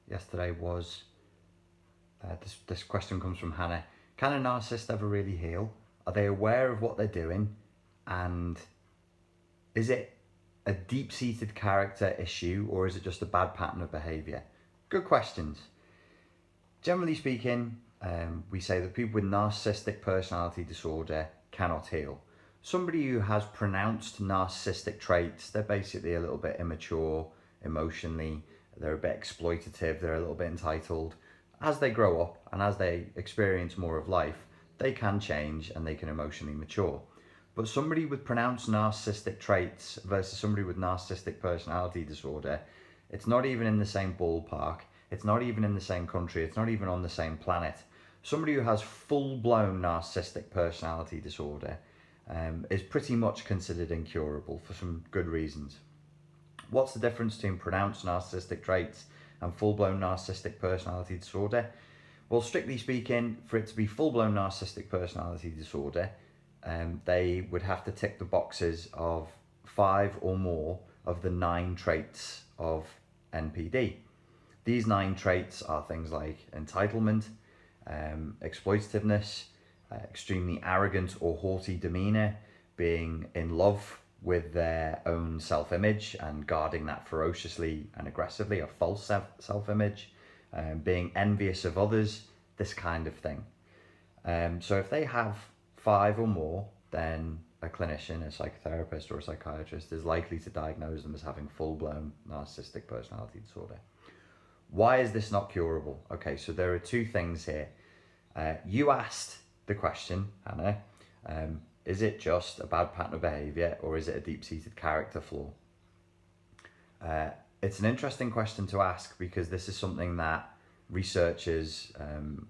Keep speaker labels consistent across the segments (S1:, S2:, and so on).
S1: yesterday was, this question comes from Hannah. Can a narcissist ever really heal? Are they aware of what they're doing? And is it a deep-seated character issue, or is it just a bad pattern of behaviour? Good questions. Generally speaking, we say that people with narcissistic personality disorder cannot heal. Somebody who has pronounced narcissistic traits, they're basically a little bit immature emotionally, they're a bit exploitative, they're a little bit entitled. As they grow up and as they experience more of life, they can change and they can emotionally mature. But somebody with pronounced narcissistic traits versus somebody with narcissistic personality disorder, it's not even in the same ballpark, it's not even in the same country, it's not even on the same planet. Somebody who has full-blown narcissistic personality disorder is pretty much considered incurable for some good reasons. What's the difference between pronounced narcissistic traits and full-blown narcissistic personality disorder? Well, strictly speaking, for it to be full-blown narcissistic personality disorder, they would have to tick the boxes of 5 or more of the 9 traits of NPD. These 9 traits are things like entitlement, exploitativeness, extremely arrogant or haughty demeanour, being in love with their own self-image and guarding that ferociously and aggressively, a false self-image, being envious of others, this kind of thing. So if they have 5 or more, then a clinician, a psychotherapist or a psychiatrist is likely to diagnose them as having full-blown narcissistic personality disorder. Why is this not curable? Okay, so there are 2 things here. You asked the question, Hannah, is it just a bad pattern of behaviour or is it a deep-seated character flaw? It's an interesting question to ask because this is something that researchers,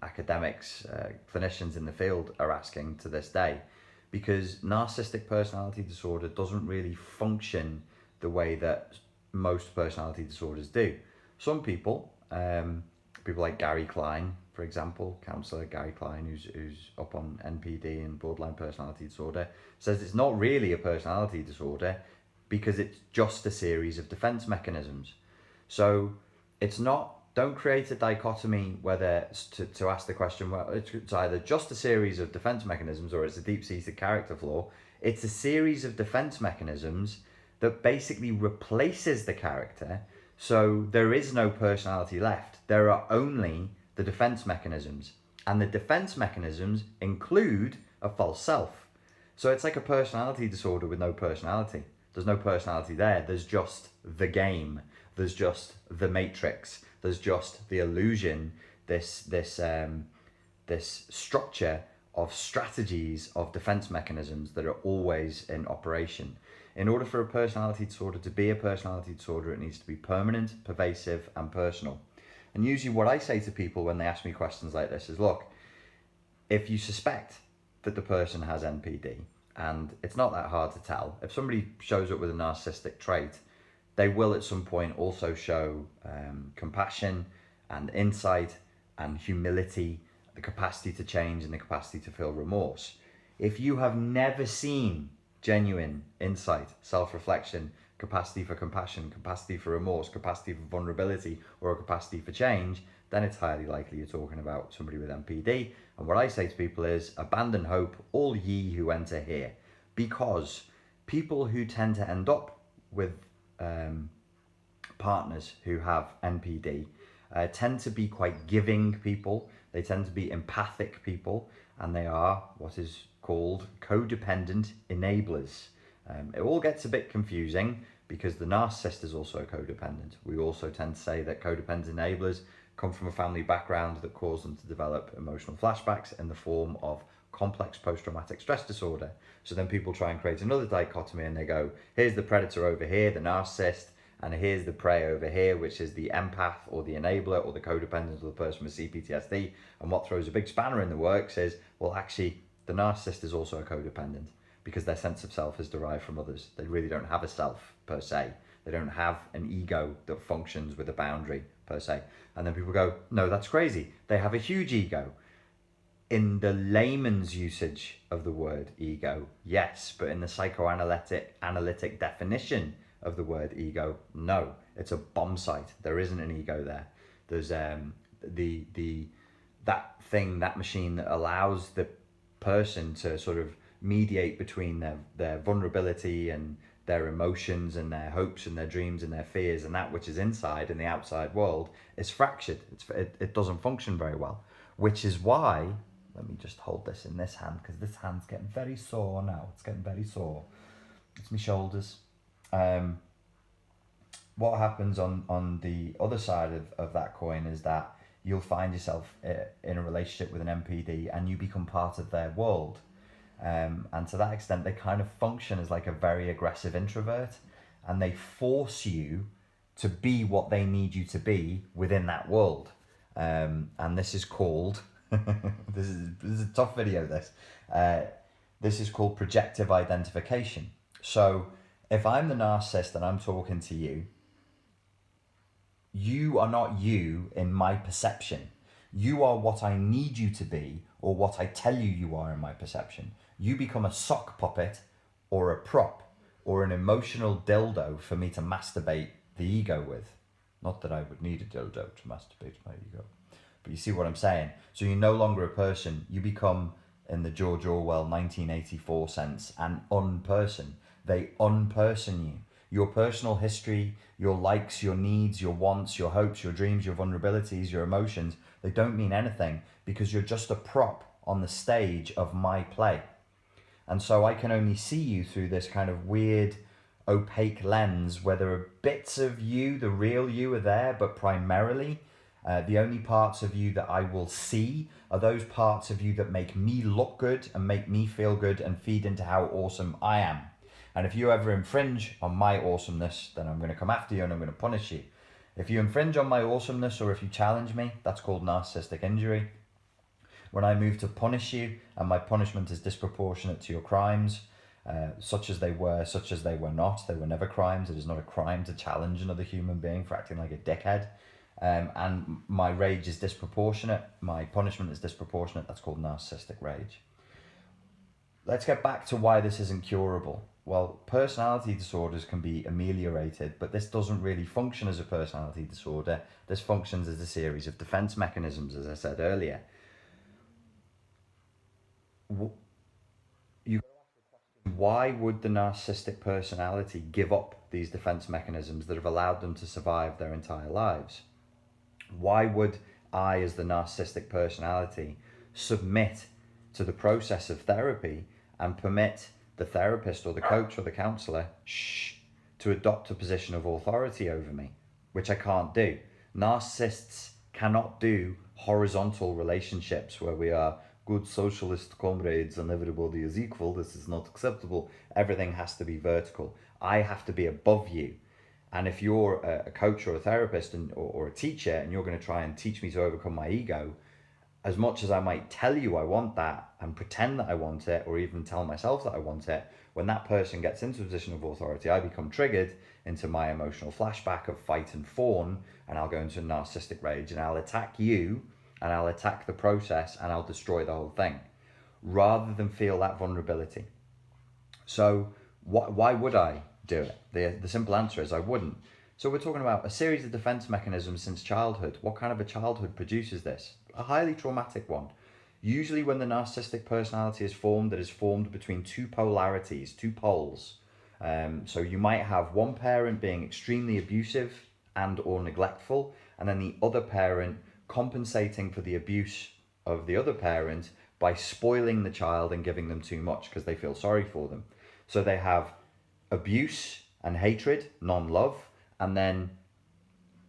S1: academics, clinicians in the field are asking to this day, because narcissistic personality disorder doesn't really function the way that most personality disorders do. Some people, people like Gary Klein, for example, counsellor Gary Klein, who's up on NPD and borderline personality disorder, says it's not really a personality disorder because it's just a series of defense mechanisms. So it's not, don't create a dichotomy whether to ask the question, well, it's either just a series of defense mechanisms or it's a deep-seated character flaw. It's a series of defense mechanisms that basically replaces the character. So there is no personality left. There are only the defense mechanisms, and the defense mechanisms include a false self. So it's like a personality disorder with no personality. There's no personality there. There's just the game. There's just the matrix. There's just the illusion, this structure of strategies of defense mechanisms that are always in operation. In order for a personality disorder to be a personality disorder, it needs to be permanent, pervasive, and personal. And usually what I say to people when they ask me questions like this is, look, if you suspect that the person has NPD, and it's not that hard to tell, if somebody shows up with a narcissistic trait, they will at some point also show compassion and insight and humility, the capacity to change and the capacity to feel remorse. If you have never seen genuine insight, self-reflection, capacity for compassion, capacity for remorse, capacity for vulnerability, or a capacity for change, then it's highly likely you're talking about somebody with NPD. And what I say to people is, abandon hope, all ye who enter here. Because people who tend to end up with partners who have NPD tend to be quite giving people. They tend to be empathic people, and they are what is called codependent enablers. It all gets a bit confusing because the narcissist is also codependent. We also tend to say that codependent enablers come from a family background that caused them to develop emotional flashbacks in the form of complex post-traumatic stress disorder. So then people try and create another dichotomy and they go, here's the predator over here, the narcissist, and here's the prey over here, which is the empath or the enabler or the codependent or the person with CPTSD. And what throws a big spanner in the works is, well, actually, the narcissist is also a codependent because their sense of self is derived from others. They really don't have a self per se. They don't have an ego that functions with a boundary per se. And then people go, no, that's crazy. They have a huge ego. In the layman's usage of the word ego, yes, but in the psychoanalytic definition of the word ego, no, it's a bomb site. There isn't an ego there. There's that machine that allows the person to sort of mediate between their vulnerability and their emotions and their hopes and their dreams and their fears and that which is inside and the outside world is fractured. It doesn't function very well, which is why, let me just hold this in this hand because this hand's getting very sore now. It's getting very sore. It's my shoulders. What happens on the other side of that coin is that you'll find yourself in a relationship with an NPD and you become part of their world. And to that extent, they kind of function as like a very aggressive introvert, and they force you to be what they need you to be within that world. And this is called, this is a tough video, this is called projective identification. So if I'm the narcissist and I'm talking to you, you are not you in my perception. You are what I need you to be, or what I tell you are in my perception. You become a sock puppet or a prop or an emotional dildo for me to masturbate the ego with. Not that I would need a dildo to masturbate my ego, but you see what I'm saying. So you're no longer a person. You become, in the George Orwell 1984 sense, an unperson. They unperson you. Your personal history, your likes, your needs, your wants, your hopes, your dreams, your vulnerabilities, your emotions, they don't mean anything because you're just a prop on the stage of my play. And so I can only see you through this kind of weird, opaque lens where there are bits of you, the real you are there, but primarily the only parts of you that I will see are those parts of you that make me look good and make me feel good and feed into how awesome I am. And if you ever infringe on my awesomeness, then I'm going to come after you and I'm going to punish you. If you infringe on my awesomeness or if you challenge me, that's called narcissistic injury. When I move to punish you and my punishment is disproportionate to your crimes, such as they were not, they were never crimes. It is not a crime to challenge another human being for acting like a dickhead. And my rage is disproportionate, my punishment is disproportionate, that's called narcissistic rage. Let's get back to why this isn't curable. Well, personality disorders can be ameliorated, but this doesn't really function as a personality disorder. This functions as a series of defense mechanisms, as I said earlier. Why would the narcissistic personality give up these defense mechanisms that have allowed them to survive their entire lives? Why would I, as the narcissistic personality, submit to the process of therapy and permit the therapist or the coach or the counselor to adopt a position of authority over me, which I can't do? Narcissists cannot do horizontal relationships where we are good socialist comrades and everybody is equal. This is not acceptable. Everything has to be vertical. I have to be above you. And if you're a coach or a therapist or a teacher and you're going to try and teach me to overcome my ego, as much as I might tell you I want that and pretend that I want it, or even tell myself that I want it, when that person gets into a position of authority, I become triggered into my emotional flashback of fight and fawn, and I'll go into narcissistic rage and I'll attack you and I'll attack the process and I'll destroy the whole thing rather than feel that vulnerability. So why would I do it? The simple answer is I wouldn't. So we're talking about a series of defense mechanisms since childhood. What kind of a childhood produces this? A highly traumatic one. Usually when the narcissistic personality is formed, it is formed between two polarities, two poles. So you might have one parent being extremely abusive and or neglectful, and then the other parent compensating for the abuse of the other parent by spoiling the child and giving them too much because they feel sorry for them. So they have abuse and hatred, non-love, and then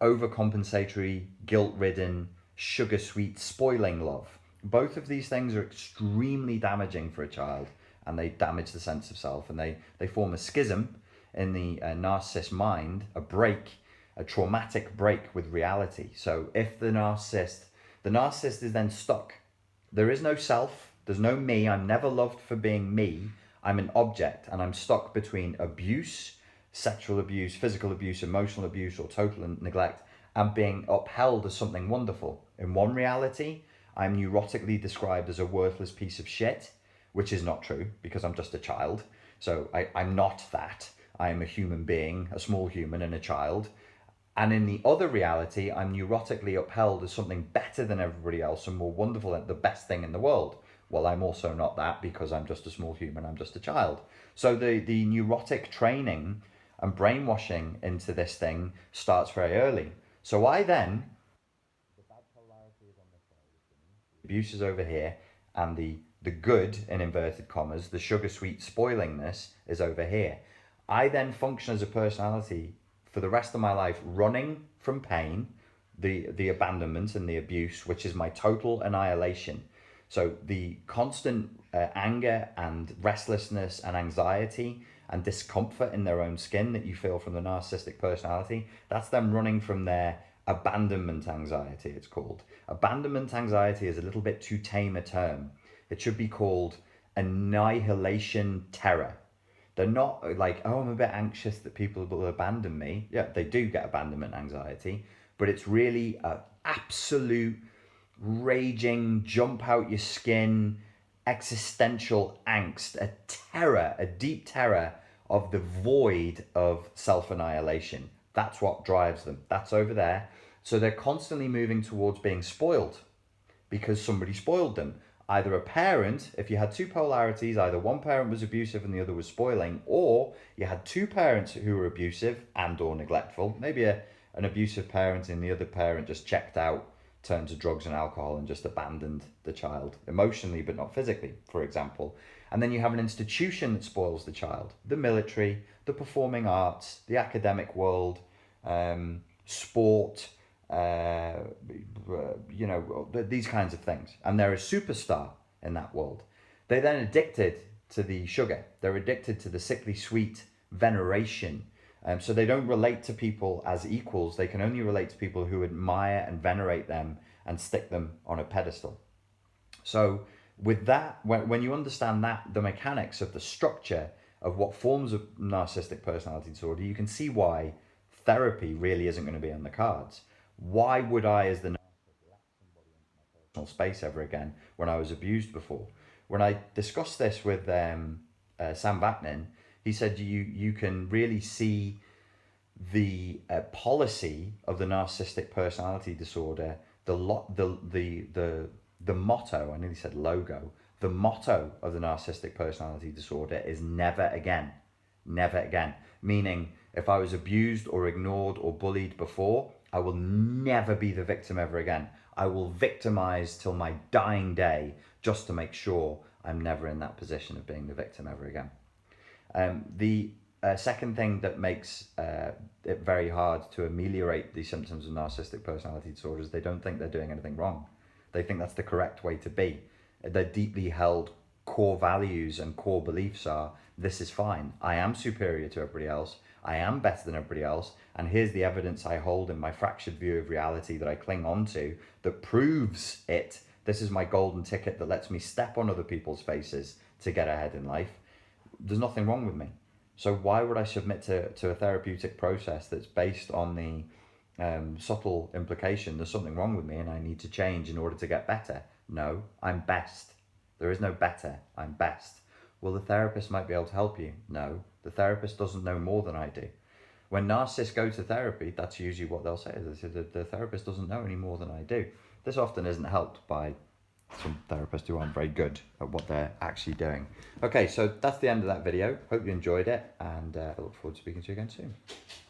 S1: overcompensatory, guilt-ridden, sugar-sweet, spoiling love. Both of these things are extremely damaging for a child, and they damage the sense of self, and they form a schism in the narcissist mind, a traumatic break with reality. So if the narcissist is then stuck. There is no self, there's no me, I'm never loved for being me, I'm an object, and I'm stuck between abuse, sexual abuse, physical abuse, emotional abuse, or total neglect, and being upheld as something wonderful. In one reality, I'm neurotically described as a worthless piece of shit, which is not true, because I'm just a child. So I'm not that. I am a human being, a small human and a child. And in the other reality, I'm neurotically upheld as something better than everybody else and more wonderful and the best thing in the world. Well, I'm also not that because I'm just a small human, I'm just a child. So the neurotic training and brainwashing into this thing starts very early. So I then, the bad polarity is on this side, abuse is over here, and the good, in inverted commas, the sugar sweet spoilingness is over here. I then function as a personality for the rest of my life running from pain, the abandonment and the abuse, which is my total annihilation. So the constant anger and restlessness and anxiety and discomfort in their own skin that you feel from the narcissistic personality, that's them running from their abandonment anxiety, it's called. Abandonment anxiety is a little bit too tame a term. It should be called annihilation terror. They're not like, oh, I'm a bit anxious that people will abandon me. Yeah, they do get abandonment anxiety, but it's really an absolute raging, jump out your skin, existential angst, a terror, a deep terror of the void of self-annihilation. That's what drives them. That's over there. So they're constantly moving towards being spoiled because somebody spoiled them. Either a parent, if you had two polarities, either one parent was abusive and the other was spoiling, or you had two parents who were abusive and or neglectful. Maybe an abusive parent and the other parent just checked out, turned to drugs and alcohol and just abandoned the child emotionally but not physically, for example. And then you have an institution that spoils the child: the military, the performing arts, the academic world, sport, these kinds of things. And they're a superstar in that world. They're then addicted to the sugar. They're addicted to the sickly sweet veneration. So they don't relate to people as equals. They can only relate to people who admire and venerate them and stick them on a pedestal. So with that, when you understand that, the mechanics of the structure of what forms a narcissistic personality disorder, you can see why therapy really isn't going to be on the cards. Why would I, as the narcissist, let somebody into my personal space ever again when I was abused before? When I discussed this with Sam Vaknin, he said you can really see the policy of the narcissistic personality disorder, the motto, I nearly said logo, the motto of the narcissistic personality disorder is never again. Never again. Meaning, if I was abused or ignored or bullied before, I will never be the victim ever again. I will victimize till my dying day just to make sure I'm never in that position of being the victim ever again. The second thing that makes it very hard to ameliorate the symptoms of narcissistic personality disorder is they don't think they're doing anything wrong. They think that's the correct way to be. Their deeply held core values and core beliefs are, this is fine. I am superior to everybody else. I am better than everybody else. And here's the evidence I hold in my fractured view of reality that I cling on to that proves it. This is my golden ticket that lets me step on other people's faces to get ahead in life. There's nothing wrong with me. So why would I submit to a therapeutic process that's based on the subtle implication there's something wrong with me and I need to change in order to get better? No, I'm best. There is no better. I'm best. Well, the therapist might be able to help you. No, the therapist doesn't know more than I do. When narcissists go to therapy, that's usually what they'll say. They say the therapist doesn't know any more than I do. This often isn't helped by some therapists who aren't very good at what they're actually doing. Okay, so that's the end of that video. Hope you enjoyed it, and I look forward to speaking to you again soon.